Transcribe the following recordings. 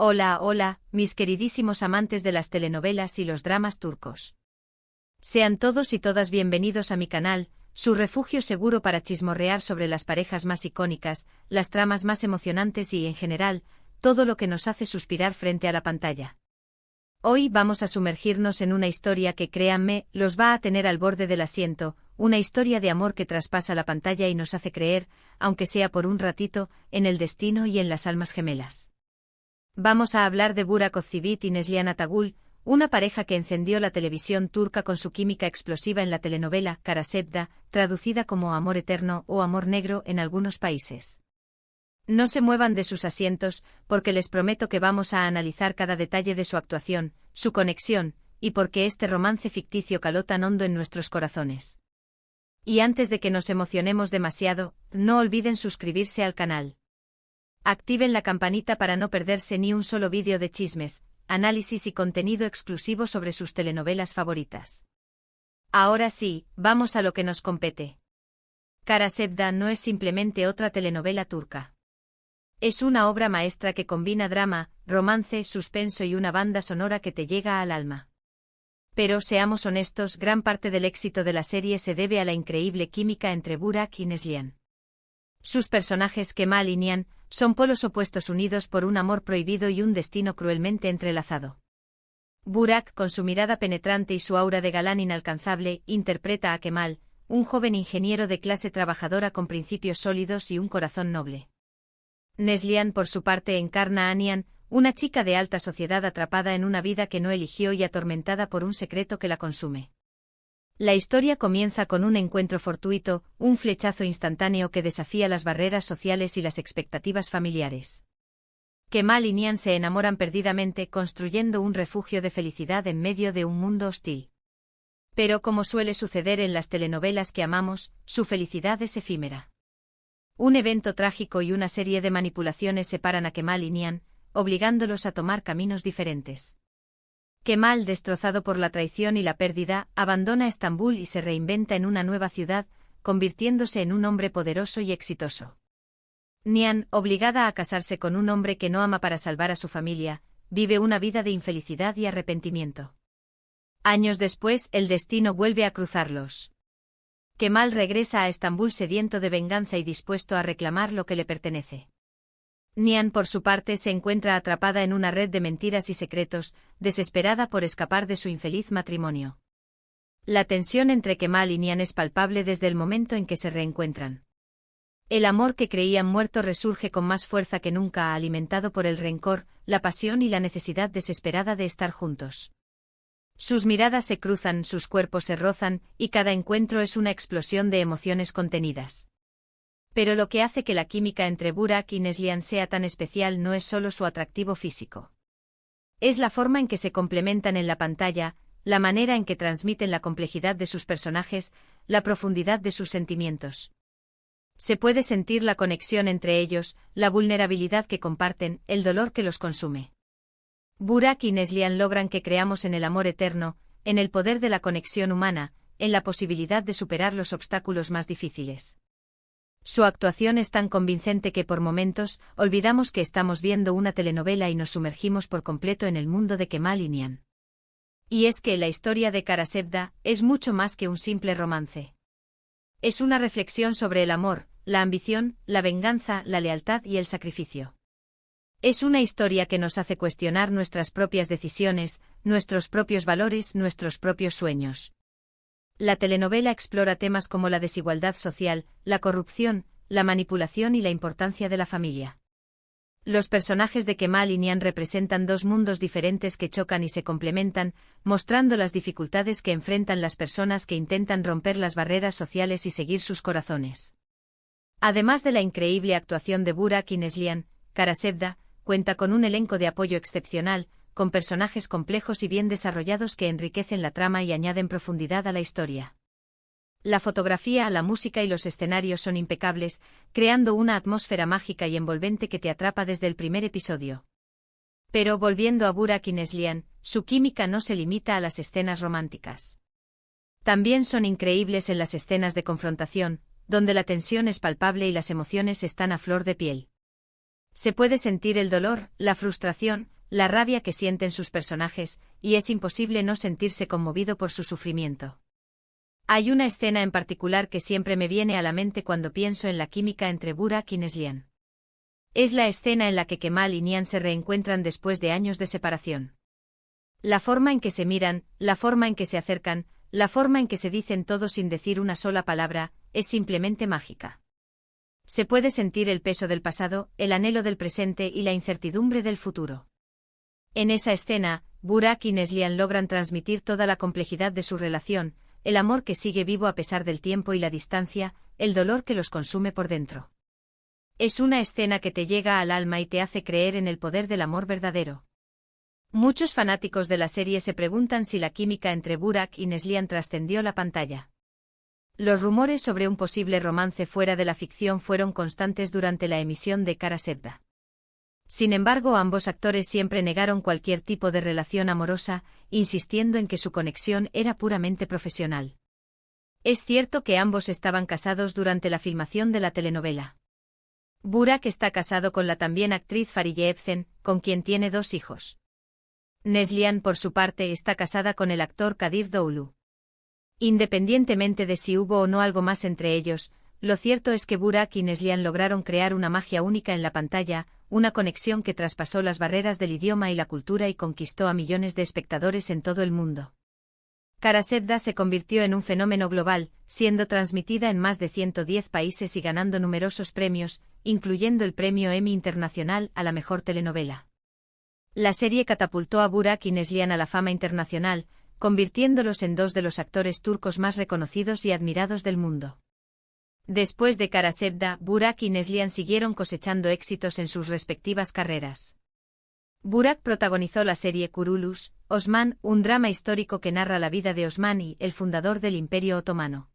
Hola, hola, mis queridísimos amantes de las telenovelas y los dramas turcos. Sean todos y todas bienvenidos a mi canal, su refugio seguro para chismorrear sobre las parejas más icónicas, las tramas más emocionantes y, en general, todo lo que nos hace suspirar frente a la pantalla. Hoy vamos a sumergirnos en una historia que, créanme, los va a tener al borde del asiento, una historia de amor que traspasa la pantalla y nos hace creer, aunque sea por un ratito, en el destino y en las almas gemelas. Vamos a hablar de Burak Özçivit y Neslihan Atagül, una pareja que encendió la televisión turca con su química explosiva en la telenovela Kara Sevda, traducida como Amor Eterno o Amor Negro en algunos países. No se muevan de sus asientos, porque les prometo que vamos a analizar cada detalle de su actuación, su conexión, y por qué este romance ficticio caló tan hondo en nuestros corazones. Y antes de que nos emocionemos demasiado, no olviden suscribirse al canal. Activen la campanita para no perderse ni un solo vídeo de chismes, análisis y contenido exclusivo sobre sus telenovelas favoritas. Ahora sí, vamos a lo que nos compete. Kara Sevda no es simplemente otra telenovela turca. Es una obra maestra que combina drama, romance, suspenso y una banda sonora que te llega al alma. Pero seamos honestos, gran parte del éxito de la serie se debe a la increíble química entre Burak y Neslihan. Sus personajes Kemal y Nihan son polos opuestos unidos por un amor prohibido y un destino cruelmente entrelazado. Burak, con su mirada penetrante y su aura de galán inalcanzable, interpreta a Kemal, un joven ingeniero de clase trabajadora con principios sólidos y un corazón noble. Neslihan, por su parte, encarna a Nihan, una chica de alta sociedad atrapada en una vida que no eligió y atormentada por un secreto que la consume. La historia comienza con un encuentro fortuito, un flechazo instantáneo que desafía las barreras sociales y las expectativas familiares. Kemal y Nihan se enamoran perdidamente, construyendo un refugio de felicidad en medio de un mundo hostil. Pero como suele suceder en las telenovelas que amamos, su felicidad es efímera. Un evento trágico y una serie de manipulaciones separan a Kemal y Nihan, obligándolos a tomar caminos diferentes. Kemal, destrozado por la traición y la pérdida, abandona Estambul y se reinventa en una nueva ciudad, convirtiéndose en un hombre poderoso y exitoso. Nihan, obligada a casarse con un hombre que no ama para salvar a su familia, vive una vida de infelicidad y arrepentimiento. Años después, el destino vuelve a cruzarlos. Kemal regresa a Estambul sediento de venganza y dispuesto a reclamar lo que le pertenece. Nihan, por su parte, se encuentra atrapada en una red de mentiras y secretos, desesperada por escapar de su infeliz matrimonio. La tensión entre Kemal y Nihan es palpable desde el momento en que se reencuentran. El amor que creían muerto resurge con más fuerza que nunca, alimentado por el rencor, la pasión y la necesidad desesperada de estar juntos. Sus miradas se cruzan, sus cuerpos se rozan, y cada encuentro es una explosión de emociones contenidas. Pero lo que hace que la química entre Burak y Neslihan sea tan especial no es solo su atractivo físico. Es la forma en que se complementan en la pantalla, la manera en que transmiten la complejidad de sus personajes, la profundidad de sus sentimientos. Se puede sentir la conexión entre ellos, la vulnerabilidad que comparten, el dolor que los consume. Burak y Neslihan logran que creamos en el amor eterno, en el poder de la conexión humana, en la posibilidad de superar los obstáculos más difíciles. Su actuación es tan convincente que por momentos olvidamos que estamos viendo una telenovela y nos sumergimos por completo en el mundo de Kemal y Nihan. Y es que la historia de Kara Sevda es mucho más que un simple romance. Es una reflexión sobre el amor, la ambición, la venganza, la lealtad y el sacrificio. Es una historia que nos hace cuestionar nuestras propias decisiones, nuestros propios valores, nuestros propios sueños. La telenovela explora temas como la desigualdad social, la corrupción, la manipulación y la importancia de la familia. Los personajes de Kemal y Nihan representan dos mundos diferentes que chocan y se complementan, mostrando las dificultades que enfrentan las personas que intentan romper las barreras sociales y seguir sus corazones. Además de la increíble actuación de Burak y Neslihan, Kara Sevda cuenta con un elenco de apoyo excepcional, con personajes complejos y bien desarrollados que enriquecen la trama y añaden profundidad a la historia. La fotografía, la música y los escenarios son impecables, creando una atmósfera mágica y envolvente que te atrapa desde el primer episodio. Pero volviendo a Burak y Neslihan, su química no se limita a las escenas románticas. También son increíbles en las escenas de confrontación, donde la tensión es palpable y las emociones están a flor de piel. Se puede sentir el dolor, la frustración, la rabia que sienten sus personajes, y es imposible no sentirse conmovido por su sufrimiento. Hay una escena en particular que siempre me viene a la mente cuando pienso en la química entre Burak y Neslihan. Es la escena en la que Kemal y Nihan se reencuentran después de años de separación. La forma en que se miran, la forma en que se acercan, la forma en que se dicen todo sin decir una sola palabra, es simplemente mágica. Se puede sentir el peso del pasado, el anhelo del presente y la incertidumbre del futuro. En esa escena, Burak y Neslihan logran transmitir toda la complejidad de su relación, el amor que sigue vivo a pesar del tiempo y la distancia, el dolor que los consume por dentro. Es una escena que te llega al alma y te hace creer en el poder del amor verdadero. Muchos fanáticos de la serie se preguntan si la química entre Burak y Neslihan trascendió la pantalla. Los rumores sobre un posible romance fuera de la ficción fueron constantes durante la emisión de Kara Sevda. Sin embargo, ambos actores siempre negaron cualquier tipo de relación amorosa, insistiendo en que su conexión era puramente profesional. Es cierto que ambos estaban casados durante la filmación de la telenovela. Burak está casado con la también actriz Fariye Evcen, con quien tiene 2 hijos. Neslihan, por su parte, está casada con el actor Kadir Doğulu. Independientemente de si hubo o no algo más entre ellos, lo cierto es que Burak y Neslihan lograron crear una magia única en la pantalla, una conexión que traspasó las barreras del idioma y la cultura y conquistó a millones de espectadores en todo el mundo. Kara Sevda se convirtió en un fenómeno global, siendo transmitida en más de 110 países y ganando numerosos premios, incluyendo el premio Emmy Internacional a la mejor telenovela. La serie catapultó a Burak y Neslihan a la fama internacional, convirtiéndolos en 2 de los actores turcos más reconocidos y admirados del mundo. Después de Kara Sevda, Burak y Neslihan siguieron cosechando éxitos en sus respectivas carreras. Burak protagonizó la serie Kurulus, Osman, un drama histórico que narra la vida de Osmani, el fundador del Imperio Otomano.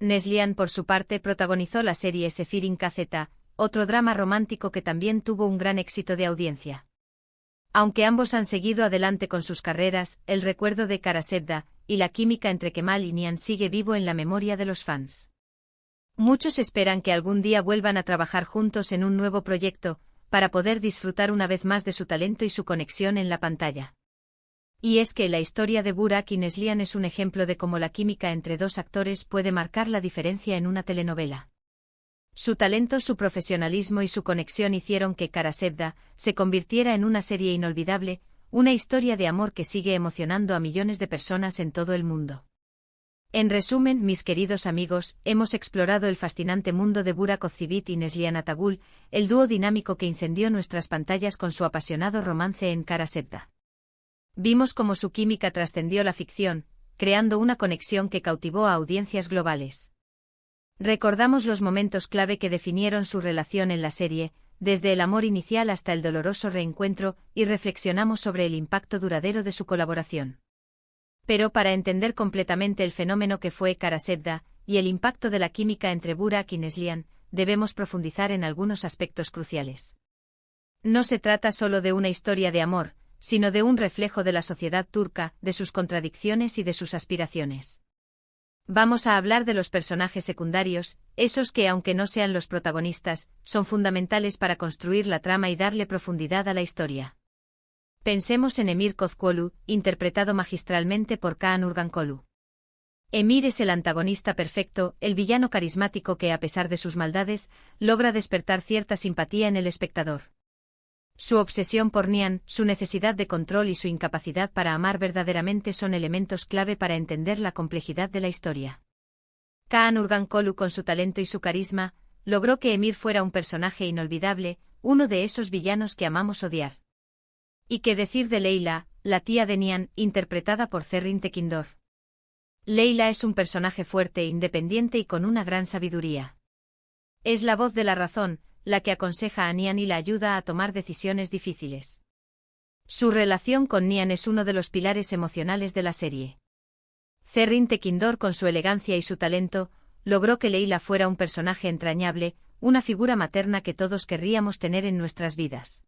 Neslihan, por su parte, protagonizó la serie Sefirin Kazeta, otro drama romántico que también tuvo un gran éxito de audiencia. Aunque ambos han seguido adelante con sus carreras, el recuerdo de Kara Sevda y la química entre Kemal y Nihan sigue vivo en la memoria de los fans. Muchos esperan que algún día vuelvan a trabajar juntos en un nuevo proyecto, para poder disfrutar una vez más de su talento y su conexión en la pantalla. Y es que la historia de Burak y Neslihan es un ejemplo de cómo la química entre 2 actores puede marcar la diferencia en una telenovela. Su talento, su profesionalismo y su conexión hicieron que Kara Sevda se convirtiera en una serie inolvidable, una historia de amor que sigue emocionando a millones de personas en todo el mundo. En resumen, mis queridos amigos, hemos explorado el fascinante mundo de Burak Özçivit y Neslihan Atagül, el dúo dinámico que incendió nuestras pantallas con su apasionado romance en Kara Sevda. Vimos cómo su química trascendió la ficción, creando una conexión que cautivó a audiencias globales. Recordamos los momentos clave que definieron su relación en la serie, desde el amor inicial hasta el doloroso reencuentro, y reflexionamos sobre el impacto duradero de su colaboración. Pero para entender completamente el fenómeno que fue Kara Sevda y el impacto de la química entre Burak y Neslihan, debemos profundizar en algunos aspectos cruciales. No se trata solo de una historia de amor, sino de un reflejo de la sociedad turca, de sus contradicciones y de sus aspiraciones. Vamos a hablar de los personajes secundarios, esos que, aunque no sean los protagonistas, son fundamentales para construir la trama y darle profundidad a la historia. Pensemos en Emir Kozcuoğlu, interpretado magistralmente por Kaan Urgankolu. Emir es el antagonista perfecto, el villano carismático que, a pesar de sus maldades, logra despertar cierta simpatía en el espectador. Su obsesión por Nihan, su necesidad de control y su incapacidad para amar verdaderamente son elementos clave para entender la complejidad de la historia. Kaan Urgankolu, con su talento y su carisma, logró que Emir fuera un personaje inolvidable, uno de esos villanos que amamos odiar. ¿Y qué decir de Leyla, la tía de Nihan, interpretada por Zerrin Tekindor? Leyla es un personaje fuerte, independiente y con una gran sabiduría. Es la voz de la razón, la que aconseja a Nihan y la ayuda a tomar decisiones difíciles. Su relación con Nihan es uno de los pilares emocionales de la serie. Zerrin Tekindor, con su elegancia y su talento, logró que Leyla fuera un personaje entrañable, una figura materna que todos querríamos tener en nuestras vidas.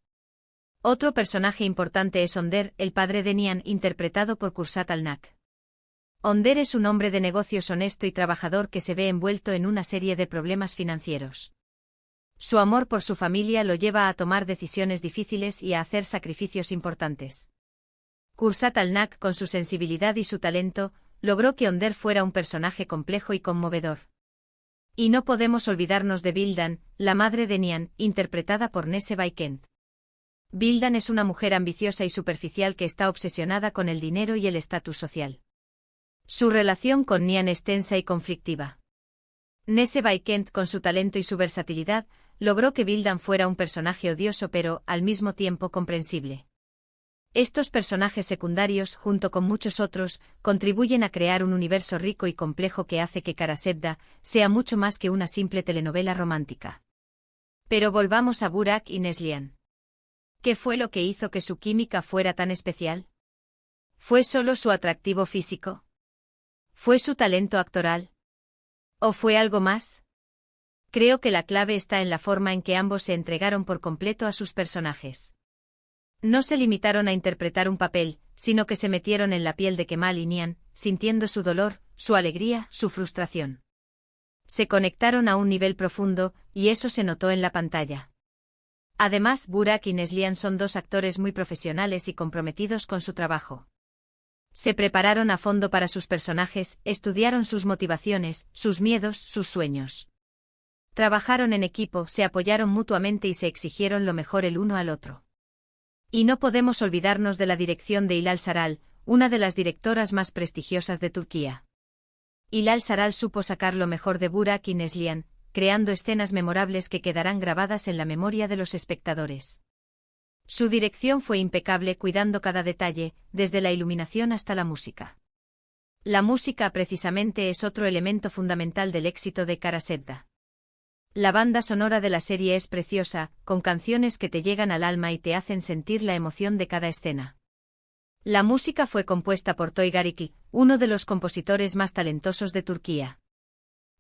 Otro personaje importante es Önder, el padre de Nihan, interpretado por Kürşat Alnak. Önder es un hombre de negocios honesto y trabajador que se ve envuelto en una serie de problemas financieros. Su amor por su familia lo lleva a tomar decisiones difíciles y a hacer sacrificios importantes. Kursat Al-Nak, con su sensibilidad y su talento, logró que Onder fuera un personaje complejo y conmovedor. Y no podemos olvidarnos de Vildan, la madre de Nian, interpretada por Nese Baykent. Vildan es una mujer ambiciosa y superficial que está obsesionada con el dinero y el estatus social. Su relación con Nian es tensa y conflictiva. Nese Baykent, con su talento y su versatilidad, logró que Vildan fuera un personaje odioso pero, al mismo tiempo, comprensible. Estos personajes secundarios, junto con muchos otros, contribuyen a crear un universo rico y complejo que hace que Karasebda sea mucho más que una simple telenovela romántica. Pero volvamos a Burak y Neslihan. ¿Qué fue lo que hizo que su química fuera tan especial? ¿Fue solo su atractivo físico? ¿Fue su talento actoral? ¿O fue algo más? Creo que la clave está en la forma en que ambos se entregaron por completo a sus personajes. No se limitaron a interpretar un papel, sino que se metieron en la piel de Kemal y Nian, sintiendo su dolor, su alegría, su frustración. Se conectaron a un nivel profundo, y eso se notó en la pantalla. Además, Burak y Neslihan son dos actores muy profesionales y comprometidos con su trabajo. Se prepararon a fondo para sus personajes, estudiaron sus motivaciones, sus miedos, sus sueños. Trabajaron en equipo, se apoyaron mutuamente y se exigieron lo mejor el uno al otro. Y no podemos olvidarnos de la dirección de Hilal Saral, una de las directoras más prestigiosas de Turquía. Hilal Saral supo sacar lo mejor de Burak y Neslihan, creando escenas memorables que quedarán grabadas en la memoria de los espectadores. Su dirección fue impecable, cuidando cada detalle, desde la iluminación hasta la música. La música precisamente es otro elemento fundamental del éxito de Karasebda. La banda sonora de la serie es preciosa, con canciones que te llegan al alma y te hacen sentir la emoción de cada escena. La música fue compuesta por Toygariki, uno de los compositores más talentosos de Turquía.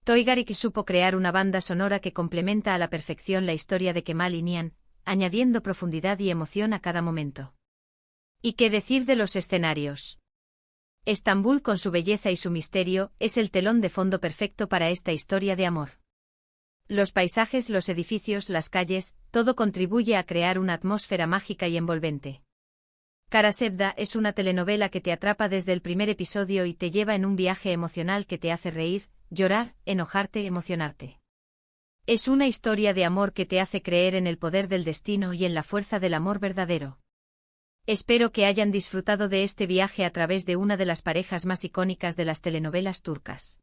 Toygariki supo crear una banda sonora que complementa a la perfección la historia de Kemal y Nian, añadiendo profundidad y emoción a cada momento. ¿Y qué decir de los escenarios? Estambul, con su belleza y su misterio, es el telón de fondo perfecto para esta historia de amor. Los paisajes, los edificios, las calles, todo contribuye a crear una atmósfera mágica y envolvente. Karasebda es una telenovela que te atrapa desde el primer episodio y te lleva en un viaje emocional que te hace reír, llorar, enojarte, emocionarte. Es una historia de amor que te hace creer en el poder del destino y en la fuerza del amor verdadero. Espero que hayan disfrutado de este viaje a través de una de las parejas más icónicas de las telenovelas turcas.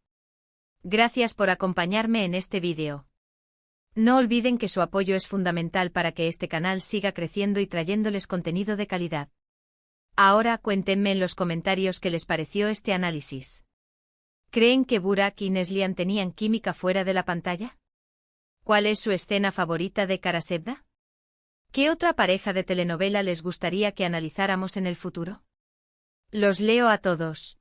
Gracias por acompañarme en este vídeo. No olviden que su apoyo es fundamental para que este canal siga creciendo y trayéndoles contenido de calidad. Ahora cuéntenme en los comentarios qué les pareció este análisis. ¿Creen que Burak y Neslihan tenían química fuera de la pantalla? ¿Cuál es su escena favorita de Karasebda? ¿Qué otra pareja de telenovela les gustaría que analizáramos en el futuro? Los leo a todos.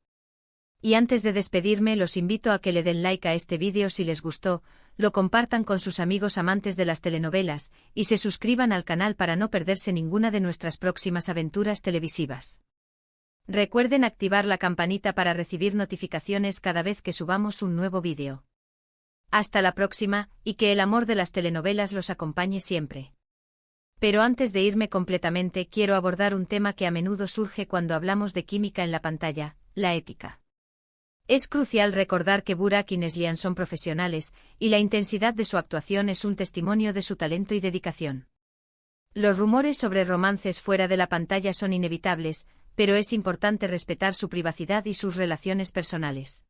Y antes de despedirme, los invito a que le den like a este vídeo si les gustó, lo compartan con sus amigos amantes de las telenovelas, y se suscriban al canal para no perderse ninguna de nuestras próximas aventuras televisivas. Recuerden activar la campanita para recibir notificaciones cada vez que subamos un nuevo vídeo. Hasta la próxima, y que el amor de las telenovelas los acompañe siempre. Pero antes de irme completamente, quiero abordar un tema que a menudo surge cuando hablamos de química en la pantalla: la ética. Es crucial recordar que Burak y Neslihan son profesionales, y la intensidad de su actuación es un testimonio de su talento y dedicación. Los rumores sobre romances fuera de la pantalla son inevitables, pero es importante respetar su privacidad y sus relaciones personales.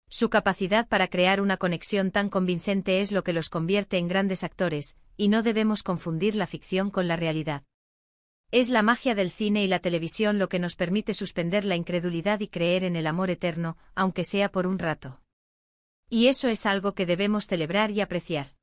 Su capacidad para crear una conexión tan convincente es lo que los convierte en grandes actores, y no debemos confundir la ficción con la realidad. Es la magia del cine y la televisión lo que nos permite suspender la incredulidad y creer en el amor eterno, aunque sea por un rato. Y eso es algo que debemos celebrar y apreciar.